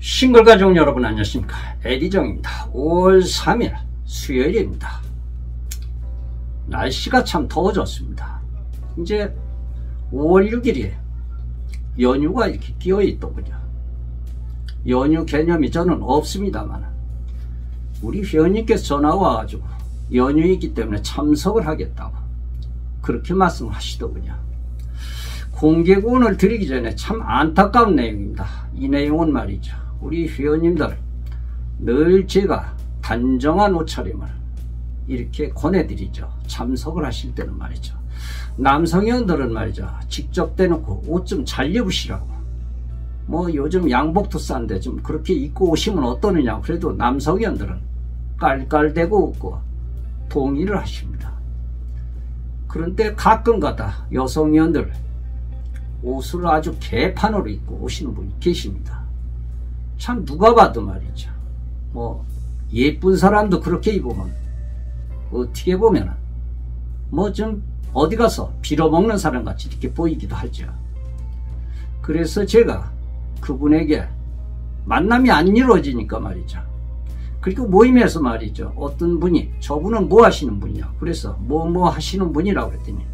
싱글 가족 여러분 안녕하십니까. 에디정입니다. 5월 3일 수요일입니다. 날씨가 참 더워졌습니다. 이제 5월 6일이 연휴가 이렇게 끼어 있더군요. 연휴 개념이 저는 없습니다만 우리 회원님께서 전화 와가지고 연휴이기 때문에 참석을 하겠다고 그렇게 말씀을 하시더군요. 공개구원을 드리기 전에 참 안타까운 내용입니다. 이 내용은 말이죠, 우리 회원님들 늘 제가 단정한 옷차림을 이렇게 권해드리죠. 참석을 하실 때는 말이죠. 남성 회원들은 말이죠, 직접 대놓고 옷 좀 잘 입으시라고, 뭐 요즘 양복도 싼데 좀 그렇게 입고 오시면 어떠느냐, 그래도 남성 회원들은 깔깔대고 웃고 동의를 하십니다. 그런데 가끔가다 여성 회원들 옷을 아주 개판으로 입고 오시는 분이 계십니다. 참 누가 봐도 말이죠, 뭐 예쁜 사람도 그렇게 입으면 어떻게 보면은 뭐 좀 어디 가서 빌어먹는 사람 같이 이렇게 보이기도 하죠. 그래서 제가 그분에게 만남이 안 이루어지니까 말이죠, 그리고 모임에서 말이죠, 어떤 분이 저분은 뭐 하시는 분이냐, 그래서 뭐 하시는 분이라고 그랬더니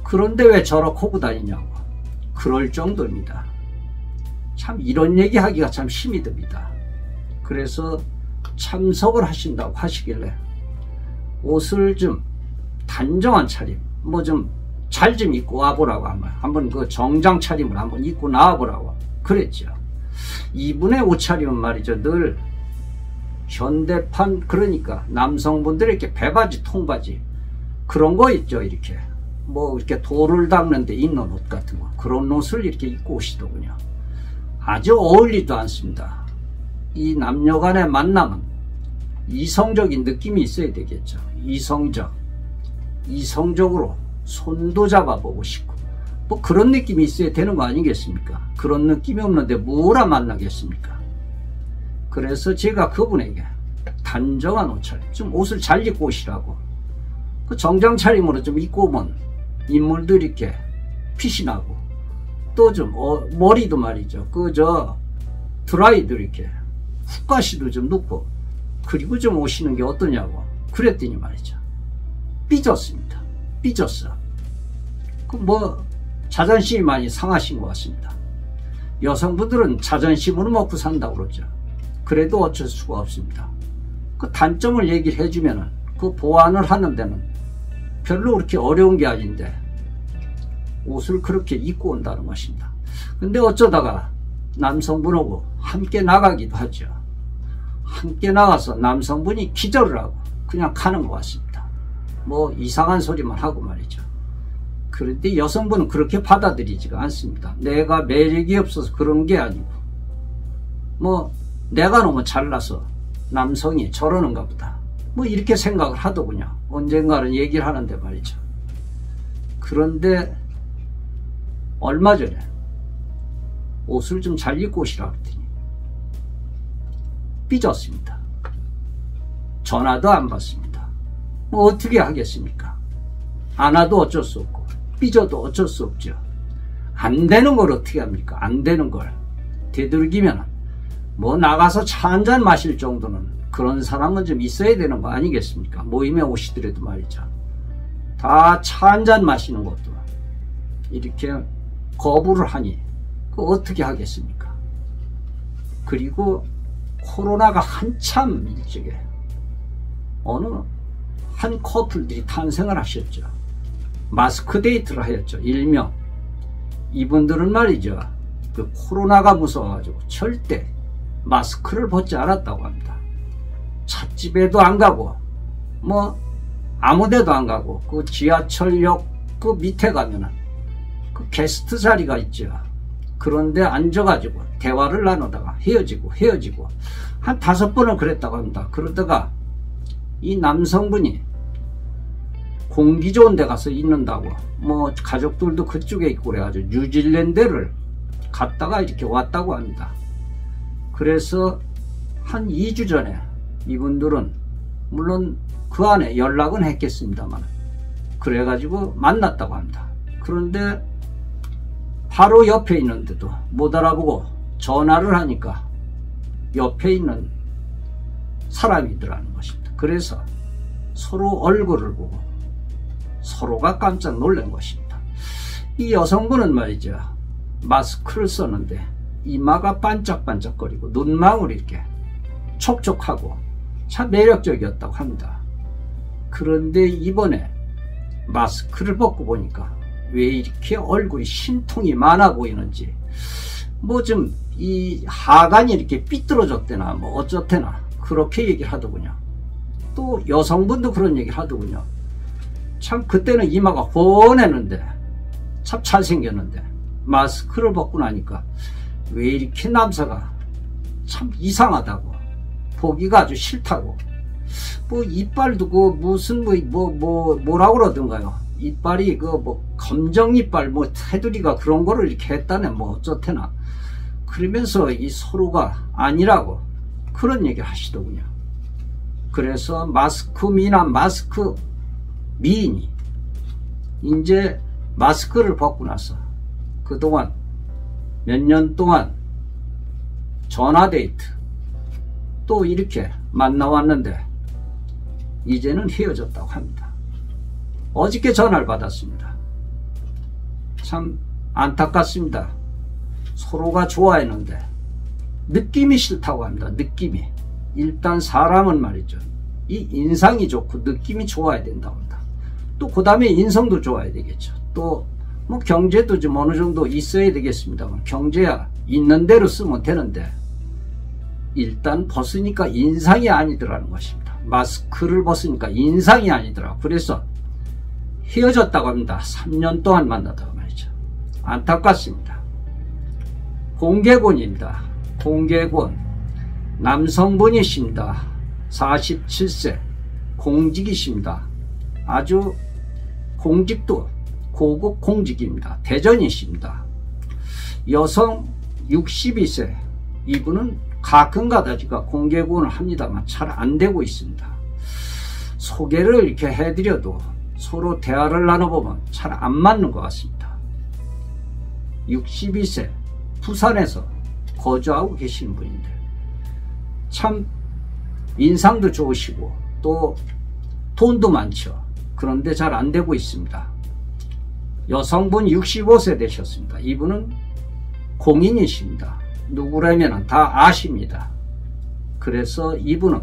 그런데 왜 저렇게 하고 다니냐고, 그럴 정도입니다. 참 이런 얘기 하기가 참 힘이 듭니다. 그래서 참석을 하신다고 하시길래 옷을 좀 단정한 차림, 뭐 좀 잘 좀 입고 와보라고, 한번 그 정장 차림을 한번 입고 나와보라고 그랬죠. 이분의 옷차림은 말이죠, 늘 현대판, 그러니까 남성분들이 이렇게 배바지 통바지 그런 거 있죠, 이렇게 뭐 이렇게 돌을 닦는 데 입는 옷 같은 거, 그런 옷을 이렇게 입고 오시더군요. 아주 어울리지도 않습니다. 이 남녀 간의 만남은 이성적인 느낌이 있어야 되겠죠. 이성적으로 손도 잡아보고 싶고 뭐 그런 느낌이 있어야 되는 거 아니겠습니까? 그런 느낌이 없는데 뭐라 만나겠습니까? 그래서 제가 그분에게 단정한 옷차림, 좀 옷을 잘 입고 오시라고, 그 정장 차림으로 좀 입고 오면 인물도 이렇게 핏이 나고, 또 좀 머리도 말이죠, 드라이도 이렇게 훅가시도 좀 넣고 그리고 좀 오시는 게 어떠냐고 그랬더니 말이죠, 삐졌습니다. 삐졌어. 그 뭐 자존심이 많이 상하신 것 같습니다. 여성분들은 자존심으로 먹고 산다고 그러죠. 그래도 어쩔 수가 없습니다. 그 단점을 얘기를 해주면은 그 보완을 하는 데는 별로 그렇게 어려운 게 아닌데 옷을 그렇게 입고 온다는 것입니다. 근데 어쩌다가 남성분하고 함께 나가기도 하죠. 함께 나가서 남성분이 기절을 하고 그냥 가는 것 같습니다. 뭐 이상한 소리만 하고 말이죠. 그런데 여성분은 그렇게 받아들이지가 않습니다. 내가 매력이 없어서 그런 게 아니고, 뭐 내가 너무 잘나서 남성이 저러는가 보다, 뭐 이렇게 생각을 하더군요. 언젠가는 얘기를 하는데 말이죠. 그런데 얼마 전에 옷을 좀 잘 입고 오시라고 했더니 삐졌습니다. 전화도 안 받습니다. 뭐 어떻게 하겠습니까? 안 와도 어쩔 수 없고 삐져도 어쩔 수 없죠. 안 되는 걸 어떻게 합니까? 안 되는 걸 되도록이면 뭐 나가서 차 한잔 마실 정도는 그런 사람은 좀 있어야 되는 거 아니겠습니까? 모임에 오시더라도 말이죠, 다 차 한잔 마시는 것도 이렇게 거부를 하니 그 어떻게 하겠습니까? 그리고 코로나가 한참 일찍에 어느 한 커플들이 탄생을 하셨죠. 마스크 데이트를 하였죠. 일명 이분들은 말이죠, 그 코로나가 무서워가지고 절대 마스크를 벗지 않았다고 합니다. 찻집에도 안 가고 뭐 아무데도 안 가고 그 지하철역 그 밑에 가면은 그 게스트 자리가 있죠. 그런데 앉아가지고 대화를 나누다가 헤어지고 한 5번을 그랬다고 합니다. 그러다가 이 남성분이 공기 좋은 데 가서 있는다고, 뭐 가족들도 그쪽에 있고 그래가지고 뉴질랜드를 갔다가 이렇게 왔다고 합니다. 그래서 한 2주 전에 이분들은 물론 그 안에 연락은 했겠습니다만 그래가지고 만났다고 합니다. 그런데 바로 옆에 있는데도 못 알아보고 전화를 하니까 옆에 있는 사람이더라는 것입니다. 그래서 서로 얼굴을 보고 서로가 깜짝 놀란 것입니다. 이 여성분은 말이죠, 마스크를 썼는데 이마가 반짝반짝거리고 눈망울이 이렇게 촉촉하고 참 매력적이었다고 합니다. 그런데 이번에 마스크를 벗고 보니까 왜 이렇게 얼굴이 심통이 많아 보이는지, 뭐 좀 이 하관이 이렇게 삐뚤어졌대나 뭐 어쩌대나 그렇게 얘기를 하더군요. 또 여성분도 그런 얘기를 하더군요. 참 그때는 이마가 훤했는데 참 잘생겼는데 마스크를 벗고 나니까 왜 이렇게 남자가 참 이상하다고, 보기가 아주 싫다고, 뭐 이빨도 그 무슨 뭐라고 그러던가요, 이빨이 그 뭐 검정 이빨 뭐 테두리가 그런 거를 이렇게 했다네 뭐 어쩌대나 그러면서 이 서로가 아니라고 그런 얘기를 하시더군요. 그래서 마스크 미남 마스크 미인이 이제 마스크를 벗고 나서 그동안 몇 년 동안 전화데이트 또 이렇게 만나왔는데 이제는 헤어졌다고 합니다. 어저께 전화를 받았습니다. 참 안타깝습니다. 서로가 좋아했는데 느낌이 싫다고 합니다. 느낌이. 일단 사람은 말이죠, 이 인상이 좋고 느낌이 좋아야 된다고 합니다. 또 그 다음에 인성도 좋아야 되겠죠. 또 뭐 경제도 좀 어느 정도 있어야 되겠습니다만, 경제야 있는 대로 쓰면 되는데 일단 벗으니까 인상이 아니더라는 것입니다. 마스크를 벗으니까 인상이 아니더라고. 그래서 헤어졌다고 합니다. 3년 동안 만나다가 말이죠. 안타깝습니다. 공개곤입니다. 공개곤. 남성분이십니다. 47세. 공직이십니다. 아주 공직도 고급 공직입니다. 대전이십니다. 여성 62세. 이분은 가끔가다가 공개곤을 합니다만 잘 안되고 있습니다. 소개를 이렇게 해드려도 서로 대화를 나눠보면 잘 안 맞는 것 같습니다. 62세 부산에서 거주하고 계시는 분인데 참 인상도 좋으시고 또 돈도 많죠. 그런데 잘 안되고 있습니다. 여성분 65세 되셨습니다. 이분은 공인이십니다. 누구라면 다 아십니다. 그래서 이분은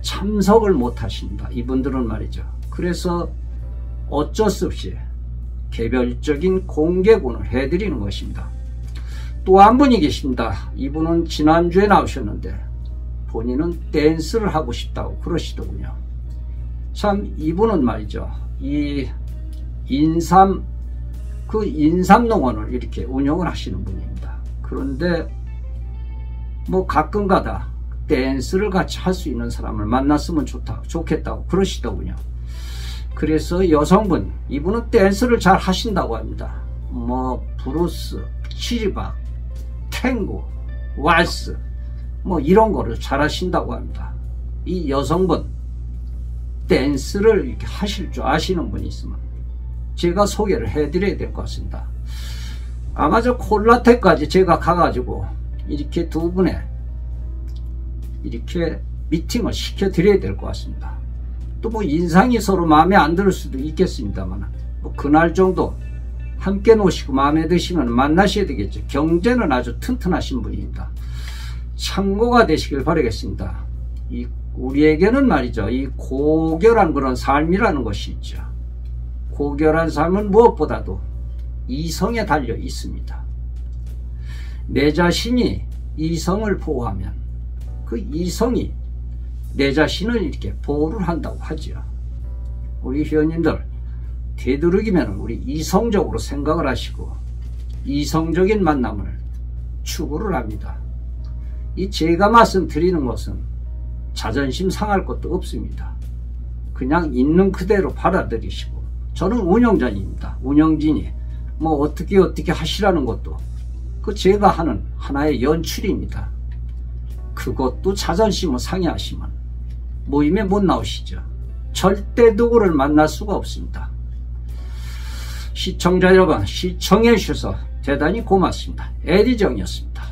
참석을 못 하십니다. 이분들은 말이죠. 그래서 어쩔 수 없이 개별적인 공개곤을 해드리는 것입니다. 또 한 분이 계십니다. 이분은 지난주에 나오셨는데 본인은 댄스를 하고 싶다고 그러시더군요. 참 이분은 말이죠, 이 인삼농원을 이렇게 운영을 하시는 분입니다. 그런데 뭐 가끔가다 댄스를 같이 할 수 있는 사람을 만났으면 좋겠다고 그러시더군요. 그래서 여성분, 이분은 댄스를 잘 하신다고 합니다. 뭐 브루스, 치리박, 탱고, 왈스 뭐 이런 거를 잘 하신다고 합니다. 이 여성분 댄스를 이렇게 하실 줄 아시는 분이 있으면 제가 소개를 해드려야 될 것 같습니다. 아마 저 콜라텍까지 제가 가가지고 이렇게 두 분의 이렇게 미팅을 시켜드려야 될 것 같습니다. 또 뭐 인상이 서로 마음에 안 들 수도 있겠습니다만 뭐 그날 정도 함께 노시고 마음에 드시면 만나셔야 되겠죠. 경제는 아주 튼튼하신 분입니다. 참고가 되시길 바라겠습니다. 우리에게는 말이죠, 이 고결한 그런 삶이라는 것이 있죠. 고결한 삶은 무엇보다도 이성에 달려 있습니다. 내 자신이 이성을 보호하면 그 이성이 내 자신을 이렇게 보호를 한다고 하죠. 우리 회원님들 되도록이면 우리 이성적으로 생각을 하시고 이성적인 만남을 추구를 합니다. 이 제가 말씀드리는 것은 자존심 상할 것도 없습니다. 그냥 있는 그대로 받아들이시고, 저는 운영자입니다. 운영진이 뭐 어떻게 하시라는 것도 그 제가 하는 하나의 연출입니다. 그것도 자존심을 상해하시면 모임에 못 나오시죠. 절대 누구를 만날 수가 없습니다. 시청자 여러분, 시청해 주셔서 대단히 고맙습니다. 에디정이었습니다.